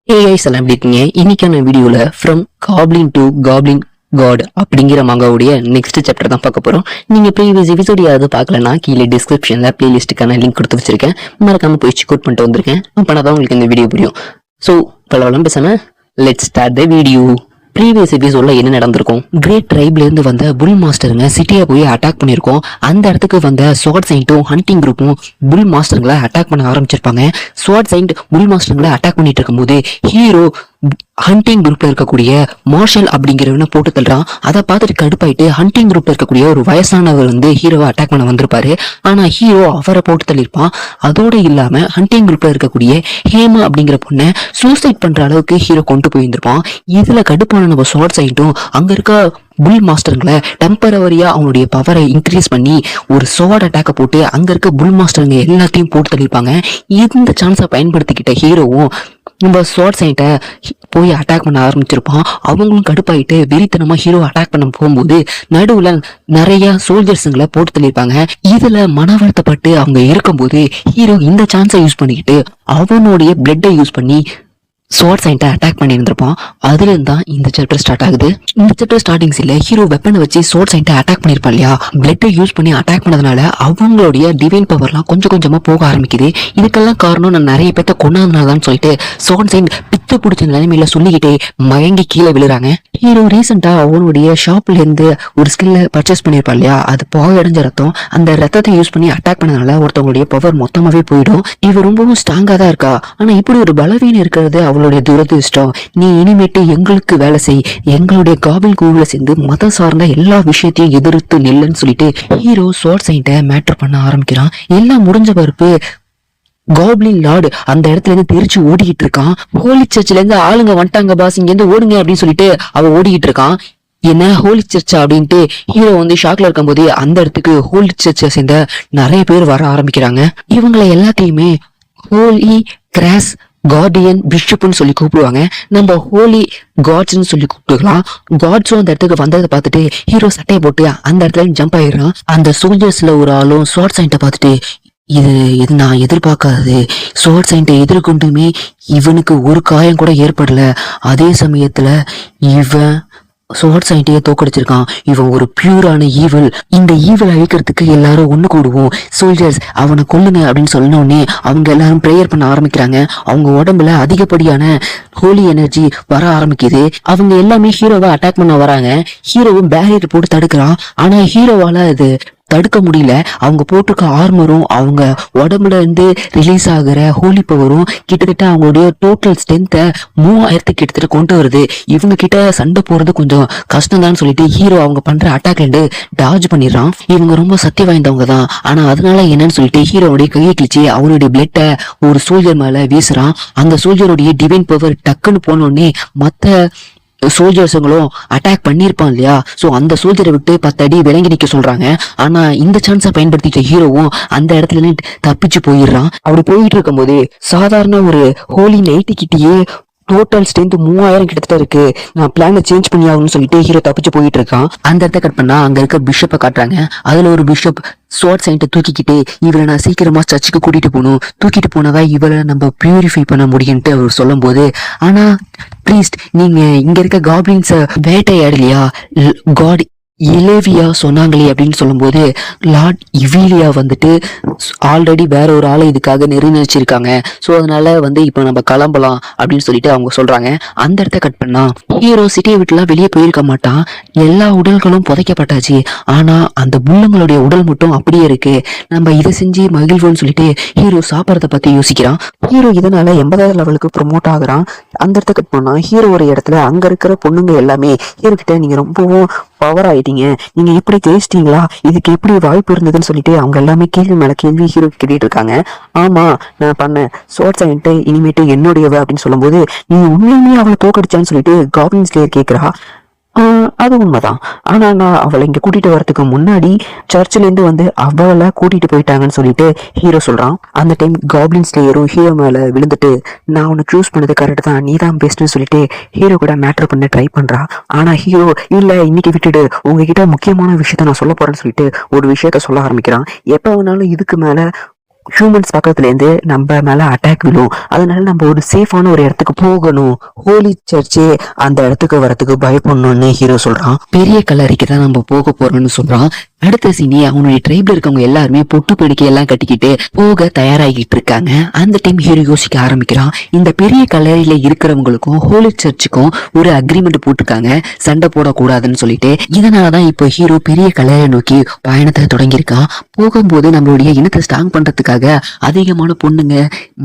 எல்லாம் எப்படி இருக்கீங்க? இன்னைக்கான வீடியோல from goblin to goblin god அப்படிங்கிற மங்காவுடைய நெக்ஸ்ட் சாப்டர் தான் பார்க்க போறோம். நீங்க ப்ரீவியஸ் எபிசோட் யாராவது பார்க்கலன்னா கீழே டிஸ்கிரிப்ஷன்ல பிளேலிஸ்ட்டுக்கான லிங்க் கொடுத்து வச்சிருக்கேன். மறக்காம போய் செக் அவுட் பண்ணிட்டு வந்திருக்கேன். அப்பனா தான் உங்களுக்கு இந்த வீடியோ புரியும். ஸோ பலவெல்லாம் பேசாம let's start the video. Previous எபிசோட்ல என்ன நடந்திருக்கும்? கிரேட் ட்ரைப்ல இருந்து வந்த புல் மாஸ்டருங்க சிட்டியை போய் அட்டாக் பண்ணிருக்கோம். அந்த இடத்துக்கு வந்த ஸ்வாட் சைண்டும் ஹண்டிங் குரூப்பும் புல் மாஸ்டர்களை அட்டாக் பண்ண ஆரம்பிச்சிருப்பாங்க. ஸ்வாட் சைண்ட் புல் மாஸ்டர்களை அட்டாக் பண்ணிட்டு இருக்கும்போது ஹீரோ ஹண்டிங் குரூப்ல இருக்கக்கூடிய மார்ஷல் அப்படிங்கிறவனை போட்டு தள்ளுறான். அதை பார்த்துட்டு கடுப்பாயிட்டு ஹண்டிங் குரூப்ல இருக்கக்கூடிய ஒரு வயசானவர் வந்து ஹீரோவை அட்டாக் பண்ண வந்திருப்பாரு. ஆனா ஹீரோ அவரை போட்டு தள்ளிருப்பான். அதோட இல்லாம ஹண்டிங் குரூப்ல இருக்கக்கூடிய ஹேமா அப்படிங்கிற பொண்ணை சூசைட் பண்ற அளவுக்கு ஹீரோ கொண்டு போயிருந்திருப்பான். இதுல கடுப்பான நம்ம ஷார்ட் சைட்டும் அங்க இருக்க புல் மாஸ்டருங்களை டெம்பரவரியா அவனுடைய பவரை இன்க்ரீஸ் பண்ணி ஒரு சோட் அட்டாக்கை போட்டு அங்க இருக்க புல் மாஸ்டருங்க எல்லாத்தையும் போட்டு தள்ளிருப்பாங்க. இந்த சான்ஸை பயன்படுத்திக்கிட்ட ஹீரோவும் நம்ம ஷார்ட் சைட்டை போய் அட்டாக் பண்ண ஆரம்பிச்சிருப்பான். அவங்களும் கடுப்பாயிட்டு வெறித்தனமா ஹீரோ அட்டாக் பண்ண போகும்போது நடுவுல நிறைய சோல்ஜர்ஸுங்களை போட்டு தள்ளியிருப்பாங்க. இதுல மன வருத்தப்பட்டு அவங்க இருக்கும்போது ஹீரோ இந்த சான்ஸை யூஸ் பண்ணிக்கிட்டு அவனுடைய பிளட்டை யூஸ் பண்ணி ஸ்வாட் சைன்ட்டை அட்டாக் பண்ணி இருந்திருப்பான். அதுல இருந்தா இந்த சாப்டர் ஸ்டார்ட் ஆகுது. இந்த சாப்டர் ஸ்டார்டிங்ஸ் இல்ல ஹீரோ வெப்பனை வச்சு ஸ்வாட் சைன்ட்டை அட்டாக் பண்ணிருப்பான் இல்லையா, பிளட்டை யூஸ் பண்ணி அட்டாக் பண்ணதுனால அவங்களுடைய டிவைன் பவர்லாம் கொஞ்சம் கொஞ்சமா போக ஆரம்பிக்குது. இதுக்கெல்லாம் காரணம் நான் நிறைய பேர்த்த கொண்டாதுனாலதான் சொல்லிட்டு ஸ்வாட் சைன் பித்து பிடிச்ச நிலைமையில சொல்லிக்கிட்டே மயங்கி கீழே விழுறாங்க. ஹீரோ ரீசெண்டா அவனுடைய ஷாப்ல இருந்து ஒரு ஸ்கில்ல பர்ச்சேஸ் பண்ணிருப்பான் இல்லையா, அது பாயடைஞ்ச ரத்தம். அந்த ரத்தத்தை யூஸ் பண்ணி அட்டாக் பண்ணதுனால ஒருத்தவங்களுடைய பவர் மொத்தமாவே போயிடும். இவ ரொம்பவும் ஸ்ட்ராங்கா தான் இருக்கா. ஆனா இப்படி ஒரு பலவீனம் இருக்கிறது அவளுடைய துரதிருஷ்டம். நீ இனிமேட்டு எங்களுக்கு வேலை செய், எங்களுடைய காபில் குழுவில் சேர்ந்து மதம் சார்ந்த எல்லா விஷயத்தையும் எதிர்த்து நெல்லுன்னு சொல்லிட்டு ஹீரோ ஸ்வாட் சைன்ட்டை மேட்டர் பண்ண ஆரம்பிக்கிறான். எல்லாம் முடிஞ்ச பருப்பு காப்ளின் லார்டு அந்த இடத்துல இருந்து தெரிச்சு ஓடிக்கிட்டு இருக்கான். ஹோலி சர்ச்ல இருந்து ஆளுங்க வந்துட்டாங்க பாஸ், இங்க இருந்து ஓடுங்க அப்படின்னு சொல்லிட்டு அவன் ஓடிக்கிட்டு இருக்கான். என்ன ஹோலி சர்ச்சா அப்படின்ட்டு ஹீரோ வந்து ஷாக்ல இருக்கும் போது அந்த இடத்துக்கு ஹோலி சர்ச்சை சேர்ந்த நிறைய பேர் வர ஆரம்பிக்கிறாங்க. இவங்களை எல்லாத்தையுமே ஹோலி கிராஸ் கார்டியன் பிஷப்னு சொல்லி கூப்பிடுவாங்க. நம்ம ஹோலி காட்ஸ்ன்னு சொல்லி கூப்பிட்டுக்கலாம். காட்ஸும் அந்த இடத்துக்கு வந்ததை பார்த்துட்டு ஹீரோ சட்டையை போட்டு அந்த இடத்துல ஜம்ப் ஆயிடுறான். அந்த சோல்ஜர்ஸ்ல ஒரு ஆளும் ஸ்வாட் சைன்ட்டை பார்த்துட்டு இது நான் எதிர்பார்க்காதது. ஸ்வாட் சைன்ட்டை எதிர்கொண்டுமே இவனுக்கு ஒரு காயம் கூட ஏற்படல. அதே சமயத்துல இவன் ஸ்வாட் சைன்ட்டையே தோக்கடிச்சிருக்கான். இவன் ஒரு பியூரான ஈவில். இந்த ஈவில் அழிக்கிறதுக்கு எல்லாரும் ஒண்ணு கூடுவோம். சோல்ஜர்ஸ் அவனை கொல்லுங்க அப்படின்னு சொன்ன உடனே அவங்க எல்லாரும் ப்ரேயர் பண்ண ஆரம்பிக்கிறாங்க. அவங்க உடம்புல அதிகப்படியான ஹோலி எனர்ஜி வர ஆரம்பிக்குது. அவங்க எல்லாமே ஹீரோவை அட்டாக் பண்ண வராங்க. ஹீரோவும் பேரியர் போட்டு தடுக்கிறான். ஆனா ஹீரோவால அது தடுக்க முடியல. அவங்க போட்டிருக்க ஆர்மரும் அவங்க உடம்புல இருந்து ரிலீஸ் ஆகிற ஹோலி பவரும் கிட்டத்தட்ட அவங்களுடைய டோட்டல் ஸ்ட்ரென்த்தை 3000 கிட்டத்தட்ட கொண்டு வருது. இவங்க கிட்ட சண்டை போறது கொஞ்சம் கஷ்டம் தான் சொல்லிட்டு ஹீரோ அவங்க பண்ற அட்டாக்ல இருந்து டாஜ் பண்ணிடுறான். இவங்க ரொம்ப சக்தி வாய்ந்தவங்க தான். ஆனா அதனால என்னன்னு சொல்லிட்டு ஹீரோவுடைய கையை கிழிச்சு அவருடைய பிளட்டை ஒரு சோல்ஜர் மேல வீசுறான். அந்த சோல்ஜருடைய டிவைன் பவர் டக்குன்னு போனோடனே மத்த சோல்ஜர்ஸுங்களும் அட்டாக் பண்ணிருப்பான் இல்லையா, சோ அந்த சோல்ஜரை விட்டு 10 அடி விளங்கி நிக்க சொல்றாங்க. ஆனா இந்த சான்ஸை பயன்படுத்திட்ட ஹீரோவும் அந்த இடத்துல தப்பிச்சு போயிடுறான். அப்படி போயிட்டு இருக்கும் போது சாதாரண ஒரு ஹோலி நைட்டு கிட்டேயே டோட்டல் ஸ்ட்ரென்த் 3000 கிட்டத்தட்ட இருக்கு. நான் பிளானை சேஞ்ச் பண்ணி ஆகணும்னு சொல்லிட்டு ஹீரோ தப்பிச்சு போயிட்டு இருக்கான். அந்த இடத்த கட் பண்ணா அங்க இருக்க பிஷப்பை காட்டுறாங்க. அதுல ஒரு பிஷப் ஸ்வாட் சைன்ட்டை தூக்கிக்கிட்டு இவளை நான் சீக்கிரமா சர்ச்சுக்கு கூட்டிட்டு போகணும், தூக்கிட்டு போனவா இவளை நம்ம பியூரிஃபை பண்ண முடியும்ட்டு அவர் சொல்லும் போது, ஆனா ப்ரீஸ்ட் நீங்க இங்க இருக்க காப்ளின்ஸ வேட்டையாடலையா, காட் இலேவியா சொன்னாங்களே அப்படின்னு சொல்லும் போது லார்ட் இவிலியா வந்துட்டு ஆல்ரெடி வேற ஒரு ஆளை இதுக்காக நிர்ணயிச்சிருக்காங்க. ஸோ அதனால இப்போ நம்ம கிளம்பலாம் அப்படின்னு சொல்லிட்டு அவங்க சொல்றாங்க. அந்த இடத்த கட் பண்ணா ஹீரோ சிட்டியை விட்டுலாம் வெளியே போயிருக்க மாட்டான். எல்லா உடல்களும் புதைக்கப்பட்டாச்சு. ஆனா அந்த புல்லுங்களுடைய உடல் மட்டும் அப்படியே இருக்கு. நம்ம இதை செஞ்சு மகிழ்வோன்னு சொல்லிட்டு ஹீரோ சாப்பிட்றத பத்தி யோசிக்கிறான். ஹீரோ இதனால 80வது லெவலுக்கு ப்ரொமோட் ஆகுறான். அந்த இடத்த கட் பண்ணா ஹீரோ ஒரு இடத்துல அங்க இருக்கிற பொண்ணுங்க எல்லாமே ஹீரோ கிட்ட நீங்க ரொம்பவும் பவர் ஆயிட்டீங்க, நீங்க இப்படி ஜெயிச்சிட்டீங்களா, இதுக்கு எப்படி வாய்ப்பு இருந்ததுன்னு சொல்லிட்டு அவங்க எல்லாமே கேள்வி மேல கேள்வி ஹீரோ கேட்டுட்டு இருக்காங்க. ஆமா நான் பண்ணேன், ஸ்வாட் சைன்ட் இனிமேட்டு என்னுடையவ அப்படின்னு சொல்லும் போது நீ உண்மையுமே அவளை தோக்கடிச்சான்னு சொல்லிட்டு காப்ளின் ஸ்லேயர் கேட்கிறா. அது உண்மைதான். ஆனா நான் அவளை இங்க கூட்டிட்டு வரதுக்கு முன்னாடி சர்ச்சில இருந்து வந்து அவளை கூட்டிட்டு போயிட்டாங்கன்னு சொல்லிட்டு ஹீரோ சொல்றான். அந்த டைம் காப்ளின் ஸ்லேயரும் ஹீரோ மேல விழுந்துட்டு நான் உன்னை சூஸ் பண்ணது கரெக்ட் தான், நீ தான் பெஸ்ட்னு சொல்லிட்டு ஹீரோ கூட மேட்டர் பண்ண ட்ரை பண்றா. ஆனா ஹீரோ இல்ல இன்னைக்கு விட்டுட்டு உங்ககிட்ட முக்கியமான விஷயத்த நான் சொல்ல போறேன்னு சொல்லிட்டு ஒரு விஷயத்த சொல்ல ஆரம்பிக்கிறான். எப்ப வேணாலும் இதுக்கு மேல ஹியூமன்ஸ் பக்கத்துல இருந்து நம்ம மேல அட்டாக் விழும். அதனால நம்ம ஒரு சேஃபான ஒரு இடத்துக்கு போகணும். ஹோலி சர்ச்சே அந்த இடத்துக்கு வரத்துக்கு பயப்படணும்னு ஹீரோ சொல்றான். பெரிய கல்லறைக்கு தான் நம்ம போக போறோம்னு சொல்றான். அடுத்த சீனி அவனுடைய ட்ரைப்ல இருக்கவங்க எல்லாருமே பொட்டு பிடிக்க எல்லாம் கட்டிக்கிட்டு போக தயாராகிட்டு இருக்காங்க. அந்த டைம் ஹீரோ யோசிக்க ஆரம்பிக்கிறான். இந்த பெரிய கல்லறையில இருக்கிறவங்களுக்கும் ஹோலி சர்ச்சுக்கும் ஒரு அக்ரிமெண்ட் போட்டிருக்காங்க, சண்டை போடக்கூடாதுன்னு சொல்லிட்டு. இதனாலதான் இப்போ ஹீரோ பெரிய கல்லறையை நோக்கி பயணத்தை தொடங்கியிருக்கான். போகும்போது நம்மளுடைய இனத்தை ஸ்ட்ராங் பண்றதுக்காக அதிகமான பொண்ணுங்க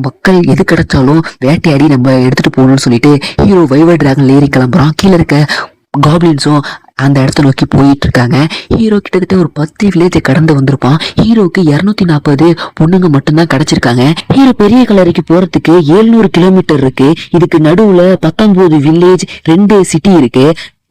மக்கள் எது கிடைச்சாலும் வேட்டையாடி நம்ம எடுத்துட்டு போகணும்னு சொல்லிட்டு ஹீரோ வைவர் டிராகன்ல ஏறி கிளம்புறான். கீழே இருக்க காப்ளின்ஸும் அந்த இடத்த நோக்கி போயிட்டு இருக்காங்க. ஹீரோ கிட்டத்தட்ட ஒரு 10 வில்லேஜ் கடந்து வந்திருப்பான். ஹீரோக்கு 240 பொண்ணுங்க மட்டும்தான் கிடைச்சிருக்காங்க. ஹீரோ பெரிய கல்லறைக்கு போறதுக்கு 700 கிலோமீட்டர் இருக்கு. இதுக்கு நடுவுல 19 வில்லேஜ், 2 சிட்டி இருக்கு.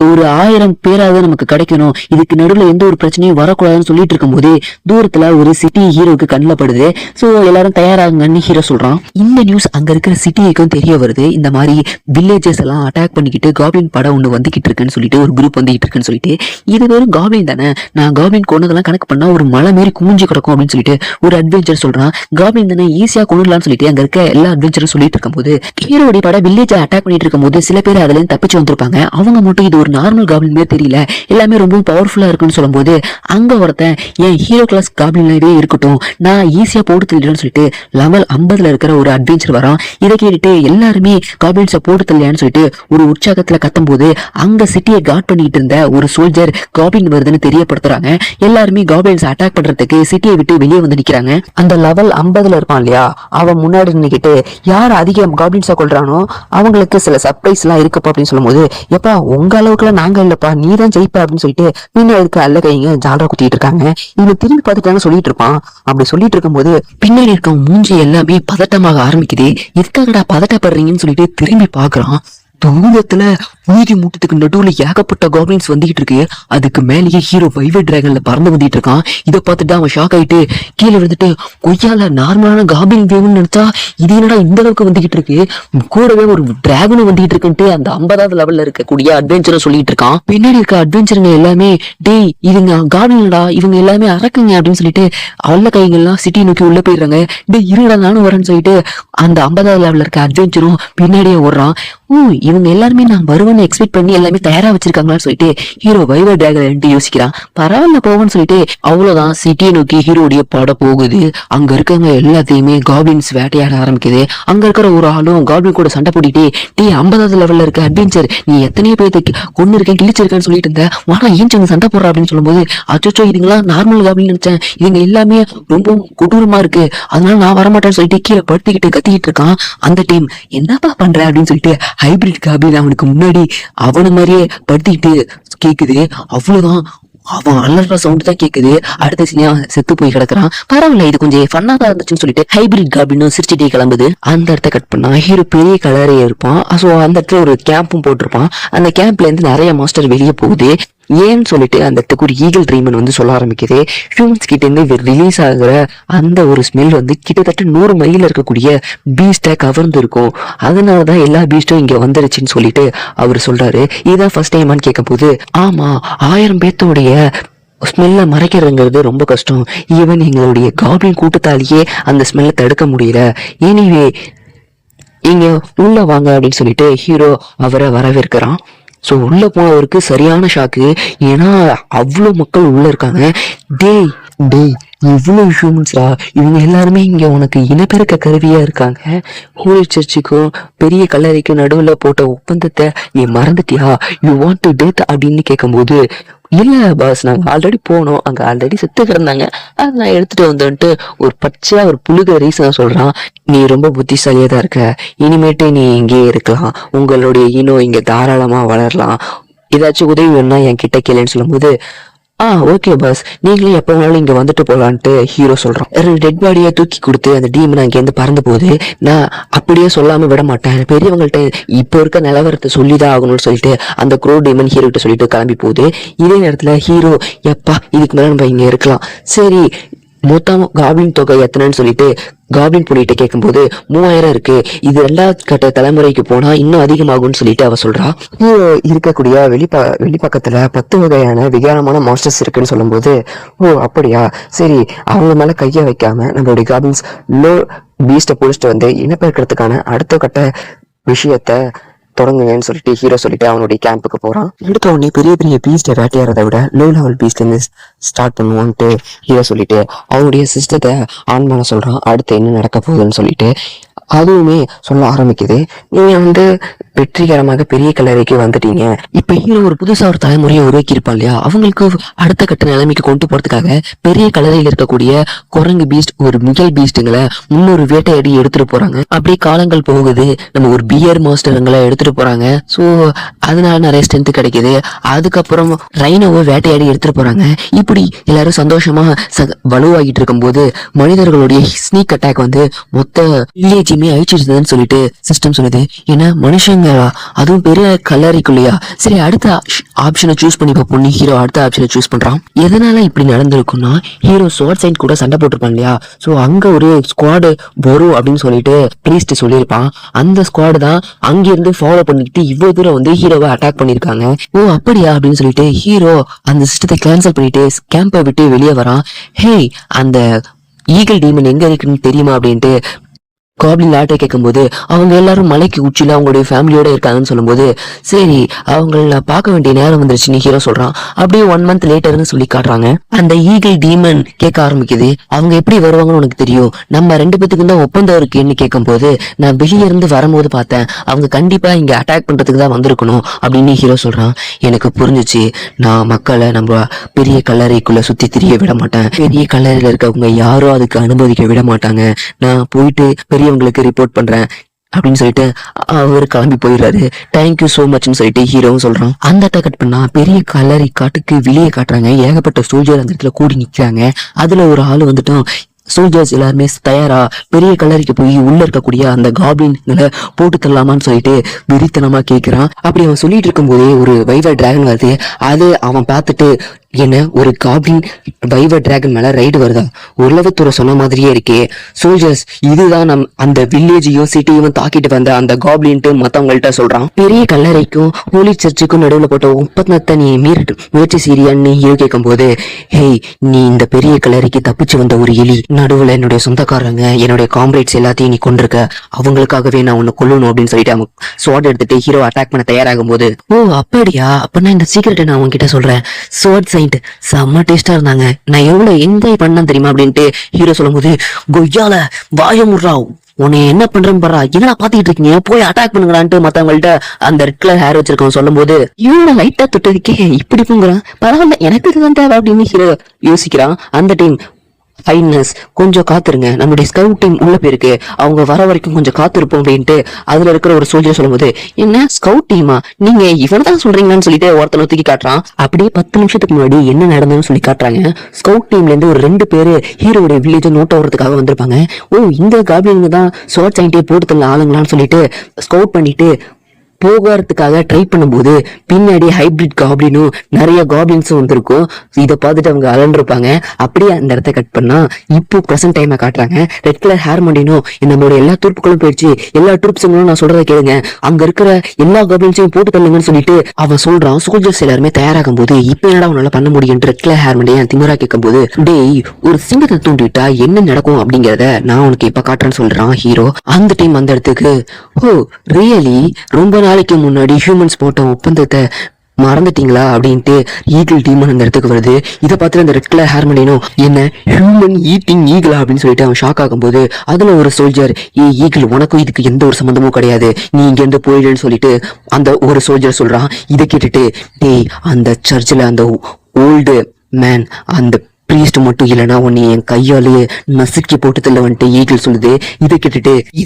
ஒரு 1000 பேராவது நமக்கு கிடைக்கணும், இதுக்கு நடுவுல எந்த ஒரு பிரச்சனையும் வரக்கூடாதுன்னு சொல்லிட்டு இருக்கும் போது தூரத்துல ஒரு சிட்டி ஹீரோக்கு கண்ணில் படுது. சோ எல்லாரும் தயாராகுங்கன்னு ஹீரோ சொல்றான். இந்த நியூஸ் அங்க இருக்கிற சிட்டிக்கும் தெரிய வருது. இந்த மாதிரி வில்லேஜஸ் எல்லாம் அட்டாக் பண்ணிக்கிட்டு காப்ளின் படம் ஒண்ணு வந்துகிட்டு இருக்குன்னு சொல்லிட்டு ஒரு குரூப் வந்துகிட்டு இருக்குன்னு சொல்லிட்டு, இது வெறும் காப்ளின் தானே, நான் காப்ளின் கொண்டதெல்லாம் கணக்கு பண்ணா ஒரு மலை மாரி குமிஞ்சு கிடக்கும் அப்படின்னு சொல்லிட்டு ஒரு அட்வென்ச்சர் சொல்றான். காப்ளின் தானே ஈஸியா கொண்டுலாம்னு சொல்லிட்டு அங்க இருக்க எல்லா அட்வென்ச்சரும் சொல்லிட்டு இருக்கும் போது ஹீரோடைய படம் வில்லேஜ் அட்டாக் பண்ணிட்டு இருக்கும் போது சில பேர் அதுல இருந்து தப்பிச்சு வந்திருப்பாங்க. அவங்க மட்டும் இது ஒரு நார்மல் காப்ளின் மாதிரி தெரியல, எல்லாமே ரொம்ப பவர்ஃபுல்லா இருக்குன்னு சொல்லும் போது அங்க ஒருத்தன் என் ஹீரோ கிளாஸ் காப்ளினாவே இருக்கட்டும், நான் ஈஸியா போட்டு தள்ளிடுன்னு சொல்லிட்டு லெவல் 50ல இருக்கிற ஒரு அட்வென்ச்சர் வரான். இதை கேட்டுட்டு எல்லாருமே காப்ளின்ஸை போட்டு தள்ளியான்னு சொல்லிட்டு ஒரு உற்சாகத்துல கத்தும் போது அங்க சிட்டியை கார்ட் பண்ணிட்டு இருந்த ஒரு சோல்ஜர் காப்ளின் வருதுன்னு தெரியப்படுத்துறாங்க. எல்லாருமே காப்ளின்ஸ் அட்டாக் பண்றதுக்கு சிட்டியை விட்டு வெளியே வந்து நிக்கிறாங்க. அந்த லெவல் 50ல இருப்பான் இல்லையா, அவன் முன்னாடி நின்னுக்கிட்டு யார் அதிக காப்ளின்ஸா கொள்றானோ அவங்களுக்கு சில சர்ப்ரைஸ் எல்லாம் இருக்குப்பா அப்படின்னு சொல்லும் போது, எப்பா உங்க அளவுக்குலாம் நாங்க இல்லப்பா, நீ தான் ஜெயிப்ப அப்படின்னு சொல்லிட்டு பின்னாடி இருக்க அல்ல கைங்க ஜாலரா குத்திட்டு இருக்காங்க. இவங்க திரும்பி பார்த்துட்டாங்க சொல்லிட்டு இருப்பான். அப்படி சொல்லிட்டு இருக்கும் போது பின்னாடி இருக்க மூஞ்சி எல்லாமே பதட்டமாக ஆரம்பிக்குது. எதுக்காகடா பதட்டப்படுறீங்கன்னு சொல்லிட்டு திரும்பி பாக்குறான். தூரத்துல ஊதி மூட்டத்துக்கு நடுவுல ஏகப்பட்ட காப்ளின்ஸ் வந்துகிட்டு இருக்கு. அதுக்கு மேலேயே ஹீரோ வைவர் டிராகன்ல பறந்து வந்துட்டு இருக்கான். இதை பார்த்துட்டு அவன் ஷாக் ஆயிட்டு கீழே விழுந்துட்டு, கொய்யால நார்மலான காப்ளின் வேவ்னு நினைச்சா இது என்னடா இந்த அளவுக்கு வந்துகிட்டு இருக்கு, கூடவே ஒரு டிராகனும் வந்துகிட்டு இருக்குன்ட்டு அந்த 50வது லெவல்ல இருக்கக்கூடிய அட்வென்ச்சரை சொல்லிட்டு இருக்கான். பின்னாடி இருக்க அட்வென்ச்சருங்க எல்லாமே டேய் இவங்க காப்ளின்டா, இவங்க எல்லாமே அரக்குங்க அப்படின்னு சொல்லிட்டு அவள கைங்கெல்லாம் சிட்டி நோக்கி உள்ள போயிடுறாங்க. டேய் இருடா நானும் வரேன்னு சொல்லிட்டு அந்த 50வது லெவல்ல இருக்க அட்வென்ச்சரும் பின்னாடியே ஓடுறான். இவங்க எல்லாருமே நான் வருவேன்னு எக்ஸ்பெக்ட் பண்ணி எல்லாமே தயாரா வச்சிருக்காங்களான்னு சொல்லிட்டு ஹீரோ வைவர் டிராகன் யோசிக்கிறான். பரவாயில்ல போவோன்னு சொல்லிட்டு அவ்வளவுதான் சிட்டியை நோக்கி ஹீரோடைய பட போகுது. அங்க இருக்கவங்க எல்லாத்தையுமே காப்ளின்ஸ் வேட்டையாட ஆரம்பிக்குது. அங்க இருக்கிற ஒரு ஆளும் காப்ளின் கூட சண்டை போட்டுட்டே, டே 50வது லெவல்ல இருக்க அட்வென்ச்சர் நீ எத்தனையோ பேருக்கு கொண்டு இருக்கேன் கிழிச்சிருக்கேன்னு சொல்லிட்டு இருந்த, வாடா ஏன் சண்டை போடுற அப்படின்னு சொல்லும்போது, அச்சோ இதுங்களா நார்மல் காப்ளின் நினைச்சேன், இதுங்க எல்லாமே ரொம்ப கொடூரமா இருக்கு, அதனால நான் வரமாட்டேன்னு சொல்லிட்டு கீழே படுத்திக்கிட்டு கத்திக்கிட்டு இருக்கான். அந்த டைம் என்னப்பா பண்ற அப்படின்னு சொல்லிட்டு ஹைபிரிட் காப்ளின் அவனுக்கு முன்னாடி அவன மாதிரியே படுத்திக்கிட்டு கேக்குது. அவ்வளவுதான், அவன் அலற சவுண்ட் தான் கேக்குது. அடுத்த சீனியா செத்து போய் கிடக்குறான். பரவாயில்ல இது கொஞ்சம் ஃபன்னா தான் இருந்துச்சுன்னு சொல்லிட்டு ஹைபிரிட் காப்ளினும் சிரிச்சிட்டே கிளம்புது. அந்த இடத்த கட் பண்ணா ஹீரோ பெரிய கலரே இருப்பான். சோ அந்த இடத்துல ஒரு கேம்பும் போட்டிருப்பான். அந்த கேம்ப்ல இருந்து நிறைய மாஸ்டர் வெளியே போகுது. ஏன்னு சொல்லிட்டு அந்த இடத்துக்கு ஒரு ஈகிள் ட்ரீமன் வந்து சொல்ல ஆரம்பிக்குது. ஹியூமன்ஸ் கிட்ட இருந்து ரிலீஸ் ஆகுற அந்த ஒரு ஸ்மெல் வந்து கிட்டத்தட்ட 100 மைல இருக்கக்கூடிய பீஸ்டை கவர்ந்து இருக்கும். அதனாலதான் எல்லா பீஸ்டும் இங்க வந்துருச்சுன்னு சொல்லிட்டு அவர் சொல்றாரு. இதான் ஃபர்ஸ்ட் டைமான்னு கேட்கும் போது, ஆமா 1000 பேர்த்தோடைய ஸ்மெல்ல மறைக்கிறதுங்கிறது ரொம்ப கஷ்டம், ஈவன் எங்களுடைய காப்ளின் கூட்டத்தாலேயே அந்த ஸ்மெல்ல தடுக்க முடியல, எனிவே இங்க உள்ள வாங்க அப்படின்னு சொல்லிட்டு ஹீரோ அவரை வரவேற்கிறான். ஸோ உள்ள போனவருக்கு சரியான ஷாக்கு. ஏன்னா அவ்வளோ மக்கள் உள்ள இருக்காங்க. டேய் டேய் இவ்வளோ ஹியூமன்ஸ்ரா, இவங்க எல்லாருமே இங்க உனக்கு இனப்பெருக்க கருவியா இருக்காங்க. ஹோலி சர்ச்சுக்கும் பெரிய கல்லறைக்கும் நடுவுல போட்ட ஒப்பந்தத்தை நீ மறந்துட்டியா, யூ வாண்ட் டு டெத் அப்படின்னு கேட்கும்போது, இல்ல பாஸ் நாங்க ஆல்ரெடி போனோம், அங்க ஆல்ரெடி செத்து கிடந்தாங்க, அதை நான் எடுத்துட்டு வந்தேன்ட்டு ஒரு பச்சையா ஒரு புழுக ரீசன் சொல்றான். நீ ரொம்ப புத்திசாலியா தான் இருக்க, இனிமேட்டு நீ இங்கே இருக்கலாம், உங்களுடைய இனம் இங்க தாராளமா வளரலாம், ஏதாச்சும் உதவி வேணும்னா என் கிட்ட கேளுன்னு சொல்லும்போது, ஓகே பாஸ் நீங்களும் எப்ப வேணாலும் இங்க வந்துட்டு போலான்ட்டு ஹீரோ சொல்றான். 2 டெட் பாடியை தூக்கி கொடுத்து அந்த டீமன் அங்க இருந்து பறந்து போகுது. நான் அப்படியே சொல்லாம விட மாட்டேன், பெரியவங்கள்ட்ட இப்போ இருக்க நிலவரத்தை சொல்லிதான் ஆகணும்னு சொல்லிட்டு அந்த க்ரோ டீமன் ஹீரோ கிட்ட சொல்லிட்டு கிளம்பி போகுது. இதே நேரத்துல ஹீரோ எப்பா இதுக்கு மேல நம்ம இங்க இருக்கலாம், சரி மொத்தம் காப்ளின் தொகை எத்தனைன்னு சொல்லிட்டு காப்ளின் பொண்ணிட்ட கேட்கும்போது 3000 இருக்கு, இது 2வது கட்ட தலைமுறைக்கு போனா இன்னும் அதிகமாகும்னு சொல்லிட்டு அவ சொல்றா. இருக்கக்கூடிய வெளிப்பக்கத்துல 10 வகையான விகாரமான மாஸ்டர்ஸ் இருக்குன்னு சொல்லும்போது, ஓ அப்படியா, சரி, அவங்க மேல கைய வைக்காம நம்மளுடைய காப்ளின்ஸ் லோ பீஸ்ட புடிச்சிட்டு வந்து இனப்பெருக்கிறதுக்கான அடுத்த கட்ட விஷயத்த தொடங்குங்கன்னு சொல்லிட்டு ஹீரோ சொல்லிட்டு அவனுடைய கேம்புக்கு போறான். எடுத்த உடனே பெரிய பெரிய பீஸ்ட வேட்டையாடுறத விட லோ லெவல் பீஸ்ட்ல இருந்து ஸ்டார்ட் பண்ணுவோன்ட்டு ஹீரோ சொல்லிட்டு அவனுடைய சிஸ்டத்தை ஆன் பண்ண சொல்றான். அடுத்து என்ன நடக்க போகுதுன்னு சொல்லிட்டு அதுவுமே சொல்ல ஆரம்பிக்குது. நீங்க வெற்றிகரமாக பெரிய கல்லறைக்கு வந்துட்டீங்க. இப்ப ஹீரோ ஒரு புதுசா ஒரு தலைமுறையை உருவாக்கி இருப்பான் இல்லையா, அவங்களுக்கு அடுத்த கட்ட நிலைமைக்கு கொண்டு போறதுக்காக பெரிய கல்லறையில் இருக்கக்கூடிய குரங்கு பீஸ்ட் ஒரு மிகல் பீஸ்டுங்களை முன்னொரு வேட்டையாடி எடுத்துட்டு போறாங்க. அப்படியே காலங்கள் போகுது, நம்ம ஒரு பியர் மாஸ்டருங்களை எடுத்துட்டு போறாங்க. சோ அதனால நிறைய ஸ்ட்ரென்த் கிடைக்குது. அதுக்கப்புறம் ரைனோவை வேட்டையாடி எடுத்துட்டு போறாங்க. இப்படி எல்லாரும் சந்தோஷமா வலுவாகிட்டு இருக்கும் போது மனிதர்களுடைய ஸ்னீக் அட்டாக் மொத்த வில்லேஜுமே அழிச்சிருந்ததுன்னு சொல்லிட்டு சிஸ்டம் சொல்லுது. ஏன்னா மனுஷங்க அதுவும் பெரிய கல்லறைக்குள்ளையா, சரி அடுத்த ஆப்ஷனை சூஸ் பண்ணி பார்ப்போம். ஹீரோ அடுத்த ஆப்ஷனை சூஸ் பண்றான். எதனால இப்படி நடந்திருக்கும்னா, ஹீரோ சோர்ட் சைன் கூட சண்டை போட்டிருப்பான் இல்லையா, சோ அங்க ஒரு ஸ்குவாடு வரும் அப்படின்னு சொல்லிட்டு ப்ரீஸ்ட் சொல்லியிருப்பான். அந்த ஸ்குவாடு தான் அங்கிருந்து ஃபாலோ பண்ணிக்கிட்டு இவ்வளவு தூரம் ஹீரோவை அட்டாக் பண்ணிருக்காங்க. ஓ அப்படியா அப்படின்னு சொல்லிட்டு ஹீரோ அந்த சிஸ்டத்தை கேன்சல் பண்ணிட்டு கேம்பை விட்டு வெளியே வரான். ஹே, அந்த ஈகிள் டீமன் எங்க இருக்குன்னு தெரியுமா அப்படின்ட்டு காப்ளின் லாட்டை கேட்கும்போது அவங்க எல்லாரும் மலைக்கு உச்சியில அவங்களுடைய ஃபேமிலியோட இருக்காங்கன்னு சொல்லும்போது, சரி அவங்கள பார்க்க வேண்டிய நேரம் வந்துருச்சுன்னு ஹீரோ சொல்றான். அப்படியே 1 month லேட்டர்னு சொல்லி காட்டுறாங்க. அந்த ஈகிள் டீமன் கேட்க ஆரம்பிக்குது, அவங்க எப்படி வருவாங்கன்னு உனக்கு தெரியும், நம்ம 2 பேத்துக்கு தான் ஒப்பந்தம் இருக்குன்னு கேட்கும்போது, நான் வெளியே இருந்து வரும்போது பார்த்தேன், அவங்க கண்டிப்பா இங்க அட்டாக் பண்றதுக்கு தான் வந்திருக்கணும் அப்படின்னு ஹீரோ சொல்றான். எனக்கு புரிஞ்சிச்சு, நான் மக்களை நம்ம பெரிய கல்லறைக்குள்ள சுத்தி திரிய விட மாட்டேன், பெரிய கல்லறையில இருக்கவங்க யாரும் அதுக்கு அனுமதிக்க விட மாட்டாங்க, நான் போயிட்டு பெரியவங்களுக்கு ரிப்போர்ட் பண்றேன் அப்படின்னு சொல்லிட்டு அவர் கிளம்பி போயிடுறாரு. தேங்க்யூ சோ மச்னு சொல்லிட்டு ஹீரோவும் சொல்றான். அந்த கட் பண்ணா பெரிய கல்லறை காட்டுக்கு வெளியே காட்டுறாங்க. ஏகப்பட்ட சோல்ஜர் அந்த இடத்துல கூடி நிக்கிறாங்க. அதுல ஒரு ஆளு சோல்ஜர்ஸ் எல்லாருமே தயாரா பெரிய கல்லறைக்கு போய் உள்ள இருக்கக்கூடிய அந்த காப்ளின்களை போட்டு தரலாமான்னு சொல்லிட்டு வெறித்தனமா கேட்கிறான். அப்படி அவன் சொல்லிட்டு இருக்கும் போதே ஒரு வைவர் டிராகன் வருது. அது அவன் பார்த்துட்டு, என்ன ஒரு காப்ளின் வைவர் டிராகன் மேல ரைடு வருதா, உலகத்துறை சொன்ன மாதிரியே இருக்கே, சோல்ஜர்ஸ் இதுதான் அந்த வில்லேஜையும் சிட்டியும் தாக்கிட்டு வந்த அந்த காப்ளின்ட்டு மத்தவங்கள்ட்ட சொல்றான். பெரிய கல்லறைக்கும் ஹோலி சர்ச்சுக்கும் நடுவுல போட்ட ஒப்பந்தத்தை நீ முயற்சி செய்யறியான்னு ஹீரோ கேட்கும் போது, ஹேய், நீ இந்த பெரிய கல்லறைக்கு தப்பிச்சு வந்த ஒரு எலி, நடுவுல என்னுடைய சொந்தக்காரங்க என்னுடைய காம்ரேட்ஸ் எல்லாத்தையும் நீ கொண்டிருக்க, அவங்களுக்காகவே நான் உன்னை கொல்லணும் அப்படின்னு சொல்லிட்டு அவன் ஸ்வாட் எடுத்துட்டு ஹீரோ அட்டாக் பண்ண தயாராகும் போது, ஓ அப்படியா, அப்ப இந்த சீக்கிரட்டை நான் உன்கிட்ட சொல்றேன், ஸ்வாட் செம்ம டேஸ்டா இருந்தாங்க, நான் எவ்வளவு என்ஜாய் பண்ண தெரியுமா அப்படின்ட்டு ஹீரோ சொல்லும் போது, கொய்யால வாயமுறா, உன்னை என்ன பண்றேன்னு பாரா, என்ன பாத்துக்கிட்டு இருக்கீங்க, போய் அட்டாக் பண்ணுங்களான்ட்டு மத்தவங்கள்ட்ட அந்த ரெட் கலர் ஹேர் வச்சிருக்கவன் சொல்லும் போது, இவனை லைட்டா தொட்டதுக்கே இப்படி போங்கிறான், பரவாயில்ல எனக்கு இதுதான் தேவை அப்படின்னு ஹீரோ யோசிக்கிறான். அந்த டைம் ஃபைனஸ் கொஞ்சம் காத்துருங்க, நம்மளுடைய ஸ்கவுட் டீம் உள்ள போயிருக்கு, அவங்க வர வரைக்கும் கொஞ்சம் காத்திருப்போம் அப்படின்ட்டு அதுல இருக்கிற ஒரு சோல்ஜர் சொல்லும்போது, என்ன ஸ்கவுட் டீமா, நீங்க இவனை தான் சொல்றீங்களான்னு சொல்லிட்டு ஒருத்தனை தூக்கி காட்டுறான். அப்படியே 10 நிமிஷத்துக்கு முன்னாடி என்ன நடந்ததுன்னு சொல்லி காட்டுறாங்க. ஸ்கவுட் டீம்ல இருந்து ஒரு 2 பேரு ஹீரோடைய வில்லேஜை நோட் ஆகிறதுக்காக வந்திருப்பாங்க. ஓ இந்த காப்ளின்ங்க தான் ஷார்ட் சைன்டே போட்டு தள்ள ஆளுங்களான்னு சொல்லிட்டு ஸ்கவுட் பண்ணிட்டு போகிறதுக்காக ட்ரை பண்ணும்போது பின்னாடி ஹைபிரிட் காப்ளினும் நிறைய காப்ளின்ஸும் வந்திருக்கும். இதை பார்த்துட்டு அவங்க அலண்டிருப்பாங்க. அப்படியே அந்த இடத்த கட் பண்ணா இப்போ ப்ரெசென்ட் டைமை காட்டுறாங்க. ரெட் கலர் ஹேர் மண்டினும் நம்மளோட எல்லா துருப்புகளும் போயிடுச்சு, எல்லா ட்ரூப்ஸுங்களும் நான் சொல்றதை கேளுங்க, அங்க இருக்கிற எல்லா காப்ளின்ஸையும் போட்டு தள்ளுங்கன்னு சொல்லிட்டு அவன் சொல்றான். சோல்ஜர்ஸ் எல்லாருமே தயாராகும் போது, இப்ப என்னடா உன்னால பண்ண முடியும் ரெட் கலர் ஹேர் மண்டியை திமிரா கேட்கும் போது, டேய் ஒரு சிங்கத்தை தூண்டிட்டா என்ன நடக்கும் அப்படிங்கறத நான் உனக்கு இப்ப காட்டுறேன்னு சொல்றான் ஹீரோ. அந்த டைம் அந்த இடத்துக்கு, ஓ ரியலி, ரொம்ப நாளைக்கு முன்னாடி ஹியூமன்ஸ் போட்ட ஒப்பந்தத்தை மறந்துட்டீங்களா அப்படின்ட்டு ஈகிள் டீமன் அந்த இடத்துக்கு வருது. இதை பார்த்துட்டு அந்த ரெட் கலர் ஹேர் மண்டினும், என்ன ஹியூமன் ஈட்டிங் ஈகிளா அப்படின்னு சொல்லிட்டு அவன் ஷாக் ஆகும் போது, அதுல ஒரு சோல்ஜர், ஈகிள் உனக்கும் இதுக்கு எந்த ஒரு சம்பந்தமும் கிடையாது, நீ இங்க இருந்து போயிடுன்னு சொல்லிட்டு அந்த ஒரு சோல்ஜர் சொல்றான். இதை கேட்டுட்டு, டேய் அந்த சர்ச்சில் அந்த ஓல்டு மேன், அந்த பிரீஸ்ட் மட்டும் இல்லைன்னா உன்னை என் கையாலேயே நசுக்கி போட்டதில்ல வந்துட்டு ஈகிள் சொல்லுது. இதை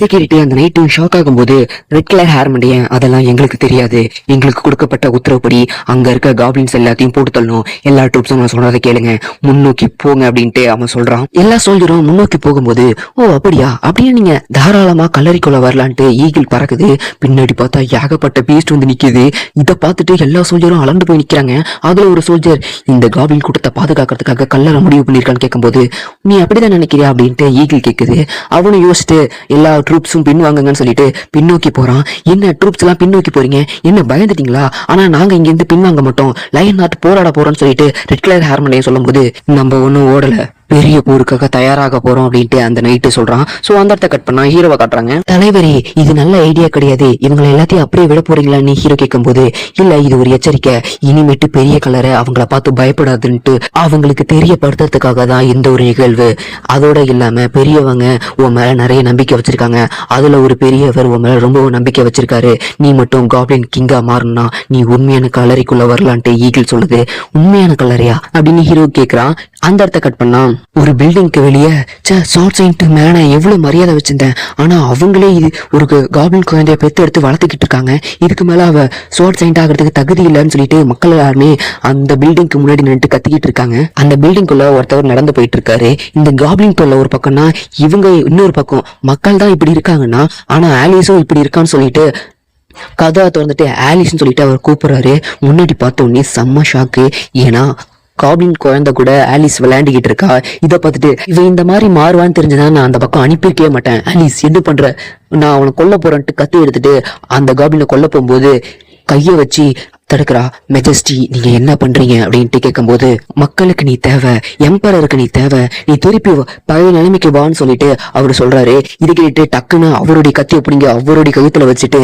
கேட்டுட்டு அந்த நைட்டு ஷாக் ஆகும் போது, ரெட் கலர் ஹேர் மண்டியன், அதெல்லாம் எங்களுக்கு தெரியாது, எங்களுக்கு கொடுக்கப்பட்ட உத்தரவுப்படி அங்க இருக்க காப்ளின்ஸ் எல்லாத்தையும் போட்டு தள்ளணும், எல்லா ட்ரூப்ஸும் நான் சொல்றதை கேளுங்க, முன்னோக்கி போங்க அப்படின்ட்டு அவன் சொல்றான். எல்லா சோல்ஜரும் முன்னோக்கி போகும்போது, ஓ அப்படியா, அப்படியே நீங்க தாராளமா கல்லறைக்குள்ள வரலான்ட்டு ஈகிள் பறக்குது. பின்னாடி பார்த்தா ஏகப்பட்ட பீஸ்ட் நிக்குது. இதை பார்த்துட்டு எல்லா சோல்ஜரும் அலந்து போய் நிக்கிறாங்க. அதுல ஒரு சோல்ஜர், இந்த காப்ளின் கூட்டத்தை பாதுகாக்கிறதுக்காக கல்லறை கலரை முடிவு பண்ணிருக்கான்னு கேட்கும்போது நீ அப்படிதான் நினைக்கிறியா அப்படின்ட்டு ஈகிள் கேக்குது. அவனும் யோசிச்சுட்டு எல்லா ட்ரூப்ஸும் பின்வாங்குங்கன்னு சொல்லிட்டு பின்னோக்கி போறான். என்ன ட்ரூப்ஸ் எல்லாம் பின்னோக்கி போறீங்க, என்ன பயந்துட்டீங்களா? ஆனா நாங்க இங்க இருந்து பின்வாங்க மாட்டோம், லயன் நாட் போராட போறோம்னு சொல்லிட்டு ரெட் கலர் ஹேர்மனையும் சொல்லும் போது நம்ம ஒன்னும் ஓடல, பெரிய போருக்காக தயாராக போறோம் அப்படின்ட்டு அந்த நைட்டு சொல்றான். சோ அந்த இடத்த கட் பண்ணா ஹீரோவை காட்டுறாங்க. தலைவரே இது நல்ல ஐடியா கிடையாது, இவங்களை எல்லாத்தையும் அப்படியே விட போறீங்களான்னு ஹீரோ கேட்கும் போது இல்ல இது ஒரு எச்சரிக்கை, இனிமேட்டு பெரிய கலரை அவங்கள பார்த்து பயப்படாதுன்ட்டு அவங்களுக்கு தெரியப்படுத்துறதுக்காக தான் இந்த ஒரு நிகழ்வு. அதோட இல்லாம பெரியவங்க உன் மேல நிறைய நம்பிக்கை வச்சிருக்காங்க, அதுல ஒரு பெரியவர் உன் மேல ரொம்ப நம்பிக்கை வச்சிருக்காரு, நீ மட்டும் காப்ளின் கிங்கா மாறினா நீ உண்மையான கலரிக்குள்ள வரலான்ட்டு ஈகிள் சொல்லுது. உண்மையான கலரியா அப்படின்னு ஹீரோ கேக்குறான். அந்த இடத்த கட் பண்ணா ஒரு பில்டிங்க்கு வெளியே ஷார்ட் சைன்ட்டு மேல நான் எவ்வளவு மரியாதை வச்சிருந்தேன், ஆனா அவங்களே இது ஒரு காப்ளின் குழந்தைய பெத்து எடுத்து வளர்த்துக்கிட்டு இருக்காங்க, இதுக்கு மேல அவ ஷார்ட் சைன்ட் ஆகிறதுக்கு தகுதி இல்லைன்னு சொல்லிட்டு மக்கள் எல்லாருமே அந்த பில்டிங்க்கு முன்னாடி நின்று கத்திக்கிட்டு இருக்காங்க. அந்த பில்டிங்குள்ள ஒருத்தவர் நடந்து போயிட்டு இருக்காரு. இந்த காப்ளின் தொல்லை ஒரு பக்கம்னா இவங்க இன்னொரு பக்கம் மக்கள் தான் இப்படி இருக்காங்கன்னா ஆனா ஆலிஸும் இப்படி இருக்கான்னு சொல்லிட்டு கதை திறந்துட்டு ஆலிஸ்ன்னு சொல்லிட்டு அவர் கூப்பிடுறாரு. முன்னாடி பார்த்த உடனே செம்ம ஷாக்கு, ஏன்னா காப்ளின் குழந்தை கூட ஆலிஸ் விளையாண்டுகிட்டு இருக்கா. இதை பார்த்துட்டு இவன் இந்த மாதிரி மாறுவான்னு தெரிஞ்சுதான் நான் அந்த பக்கம் அனுப்பியிருக்கவே மாட்டேன், ஆலிஸ் எது பண்ற, நான் அவனை கொல்ல போறேன்ட்டு கத்தி எடுத்துட்டு அந்த காப்ளினை கொல்ல போகும்போது கைய வச்சு தடுக்கிறா. மெஜஸ்டி நீங்க என்ன பண்றீங்க அப்படின்ட்டு கேட்கும்போது மக்களுக்கு நீ தேவை, எம்பரருக்கு நீ தேவை, நீ திருப்பி பழைய நிலைமைக்கு வான்னு சொல்லிட்டு அவரு சொல்றாரு. இது கேட்டு டக்குன்னு அவருடைய கத்தியை பிடிங்க அவருடைய கழுத்துல வச்சுட்டு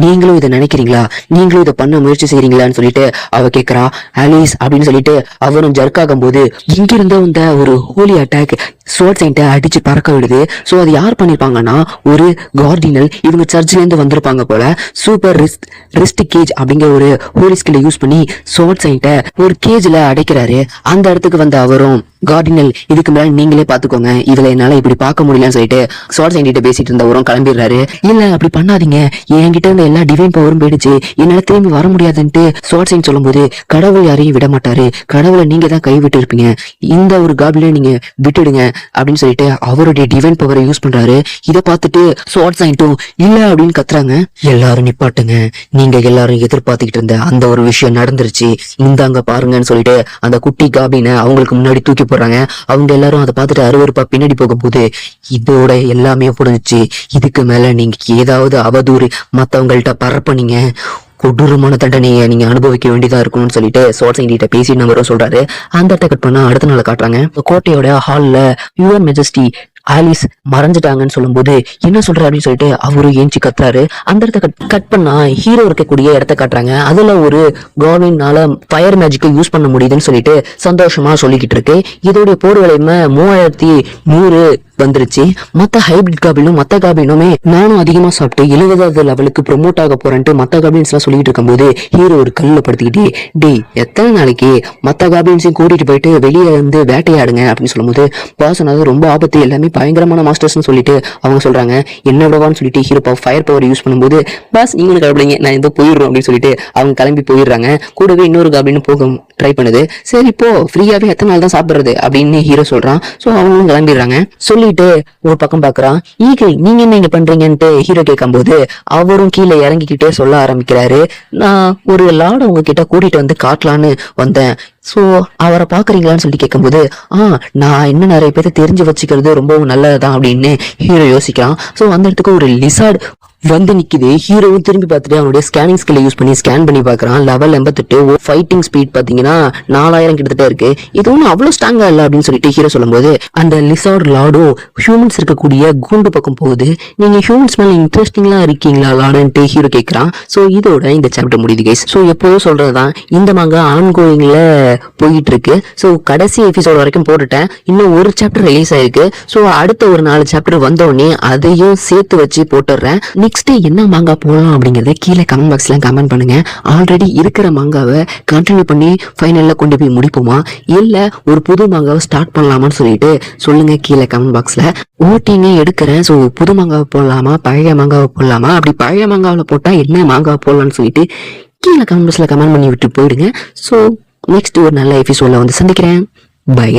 நீங்களும் இதை நினைக்கிறீங்களா, நீங்களும் இதை பண்ண முயற்சி செய்யறீங்களான்னு சொல்லிட்டு அவ கேக்குறா. ஆலிஸ் அப்படின்னு சொல்லிட்டு அவரும் ஜர்க் ஆகும் போது இங்கிருந்த இந்த ஒரு ஹோலி அட்டாக் ஸ்வாட் சைன்ட்டை அடிச்சு பறக்க விடுது. சோ அது யார் பண்ணிருப்பாங்கன்னா ஒரு கார்டினல், இவங்க சர்ச்ல இருந்து வந்திருப்பாங்க போல. சூப்பர் ரிஸ்ட் கேஜ் அப்படிங்கிற ஒரு ஹோலி ஸ்கில்லை யூஸ் பண்ணி ஸ்வாட் சைன்ட்டை ஒரு கேஜ்ல அடைக்கிறாரு. அந்த இடத்துக்கு வந்த அவரும் கார்டினல் இதுக்கு மேல நீங்களே பாத்துக்கோங்க, இதுல என்னால இப்படி பார்க்க முடியலன்னு சொல்லிட்டு ஸ்வாட் சைன்ட்ட பேசிட்டு இருந்தவரும் கிளம்பிடுறாரு. இல்ல அப்படி பண்ணாதீங்க, என்கிட்ட இருந்த எல்லா டிவைன் பவரும் போயிடுச்சு, என்னால திரும்பி வர முடியாதுன்ட்டு ஸ்வாட் சைன் சொல்லும் போது கடவுள் யாரையும் விட மாட்டாரு, கடவுளை நீங்க தான் கைவிட்டு இருப்பீங்க, இந்த ஒரு காப்ளினை நீங்க விட்டுடுங்க அப்படின்னு சொல்லிட்டு அவருடைய டிவைன் பவரை யூஸ் பண்றாரு. இதை பார்த்துட்டு ஸ்வாட் சைன்ட்டும் இல்ல அப்படின்னு கத்துறாங்க. எல்லாரும் நிப்பாட்டுங்க, நீங்க எல்லாரும் எதிர்பார்த்துக்கிட்டு இருந்த அந்த ஒரு விஷயம் நடந்துருச்சு, இந்தாங்க பாருங்கன்னு சொல்லிட்டு அந்த குட்டி காப்ளினை அவங்களுக்கு முன்னாடி தூக்கி போடுறாங்க. அவங்க எல்லாரும் அதை பார்த்துட்டு அருவருப்பா பின்னாடி போகும்போது இதோட எல்லாமே புரிஞ்சிச்சு, இதுக்கு மேல நீங்க ஏதாவது அவதூறு மத்தவங்கள்ட்ட பரப்பனீங்க கொடூரமான தண்டனையை நீங்க அனுபவிக்க வேண்டியதா இருக்கணும்னு சொல்லிட்டு ஸ்வாட் சைன்ட்ட பேசி நம்பரும் சொல்றாரு. அந்த இடத்த கட் பண்ணா அடுத்த நாள் காட்டுறாங்க. கோட்டையோட ஹால்ல யுவர் மெஜஸ்டி ஆலிஸ் மறைஞ்சிட்டாங்கன்னு சொல்லும் போது என்ன சொல்ற அப்படின்னு சொல்லிட்டு அவரு ஏஞ்சி கத்துறாரு. அந்த இடத்த கட் பண்ணா ஹீரோ இருக்கக்கூடிய இடத்த காட்டுறாங்க. அதுல ஒரு கார்வினால ஃபயர் மேஜிக்கை யூஸ் பண்ண முடியுதுன்னு சொல்லிட்டு சந்தோஷமா சொல்லிக்கிட்டு இருக்கு. இதோடைய போர் விலைமை 3100 வந்துருச்சு. மத்த ஹைபிரிட் காபினும் மத்த காபினுமே நானும் அதிகமா சாப்பிட்டு 70வது லெவலுக்கு ப்ரொமோட் ஆக போறேன்ட்டு மத்த காபின்ஸ் எல்லாம் சொல்லிட்டு இருக்கும்போது ஹீரோ ஒரு கல்ல படுத்திக்கிட்டே டேய் எத்தனை நாளைக்கு மத்த காபின்ஸையும் கூட்டிட்டு போயிட்டு வெளியே வந்து வேட்டையாடுங்க அப்படின்னு சொல்லும் போது பாஸ் அது ரொம்ப ஆபத்து, எல்லாமே பயங்கரமான மாஸ்டர்ஸ்னு சொல்லிட்டு அவங்க சொல்றாங்க. என்ன விடவான்னு சொல்லிட்டு ஹீரோ ஃபயர் பவர் யூஸ் பண்ணும்போது பாஸ் நீங்களும் கிளம்பிங்க நான் எந்த போயிடுறோம் அப்படின்னு சொல்லிட்டு அவங்க கிளம்பி போயிடுறாங்க. கூடவே இன்னொரு காபின்னு போக ட்ரை பண்ணுது. சரி இப்போ ஃப்ரீயாவே எத்தனை நாள் தான் சாப்பிடுறது அப்படின்னு ஹீரோ சொல்றான். சோ அவங்களும் கிளம்பிடுறாங்க. சொல்லிட்டு ஒரு பக்கம் பாக்குறான். ஈகிள் நீங்க என்ன இங்க பண்றீங்கன்ட்டு ஹீரோ கேட்கும் போது அவரும் கீழே இறங்கிக்கிட்டே சொல்ல ஆரம்பிக்கிறாரு. நான் ஒரு லார்ட உங்ககிட்ட கூட்டிட்டு வந்து காட்டலான்னு வந்தேன், சோ அவரை பாக்குறீங்களான்னு சொல்லி கேட்கும்போது நான் இன்னும் நிறைய பேரை தெரிஞ்சு வச்சுக்கிறது ரொம்பவும் நல்லதுதான் அப்படின்னு ஹீரோ யோசிக்கிறான். சோ அந்த இடத்துக்கு ஒரு லிசார்ட் வந்து நிக்குது. ஹீரோவும் திரும்பி பார்த்துட்டு அவனுடைய ஸ்கேனிங் ஸ்கில்லை யூஸ் பண்ணி ஸ்கேன் பண்ணி பாக்குறான். லெவல் 88, ஃபைட்டிங் ஸ்பீட் பாத்தீங்கன்னா 4000 கிட்டத்தட்ட இருக்கு. இது ஒன்னும் அவ்வளவு ஸ்ட்ராங்கா இல்ல அப்படின்னு சொல்லிட்டு ஹீரோ சொல்லும் போது அந்த லிசார்ட் லார்டோ ஹியூமன்ஸ் இருக்கக்கூடிய கூண்டு பக்கம் போகுது. நீங்க ஹியூமன்ஸ் மேல இன்ட்ரெஸ்டிங்கா இருக்கீங்களா லார்டுன்ட்டு ஹீரோ கேட்கறான். சோ இதோட இந்த சாப்டர் முடியுது கைஸ். சோ எப்போதும் சொல்றதுதான் இந்த மாங்க ஆன்கோயிங்ல போயிட்டு இருக்கு. சோ கடைசி எபிசோட் வரைக்கும் போட்டுட்டேன், இன்னும் ஒரு சாப்டர் ரிலீஸ் ஆயிருக்கு. சோ அடுத்த ஒரு 4 சாப்டர் வந்தோடனே அதையும் சேர்த்து வச்சு போட்டுடுறேன். நெக்ஸ்ட் என்ன மாங்கா போடலாம் அப்படிங்கறத கீழே கமெண்ட் பாக்ஸ்ல கமெண்ட் பண்ணுங்க. ஆல்ரெடி இருக்கிற மாங்காவை கண்டினியூ பண்ணி ஃபைனல்ல கொண்டு போய் முடிப்போமா இல்ல ஒரு புது மாங்காவை ஸ்டார்ட் பண்ணலாமான்னு சொல்லிட்டு சொல்லுங்க கீழே கமெண்ட் பாக்ஸ்ல. ஓட்டிங்க எடுக்கிறேன். ஸோ புது மாங்காவை போடலாமா பழைய மாங்காவை போடலாமா, அப்படி பழைய மாங்காவில் போட்டா என்ன மாங்காவை போடலாம்னு சொல்லிட்டு கீழே கமெண்ட் பாக்ஸ்ல கமெண்ட் பண்ணி விட்டு போயிடுங்க. ஸோ நெக்ஸ்ட் ஒரு நல்ல எபிசோட்ல வந்து சந்திக்கிறேன். பை.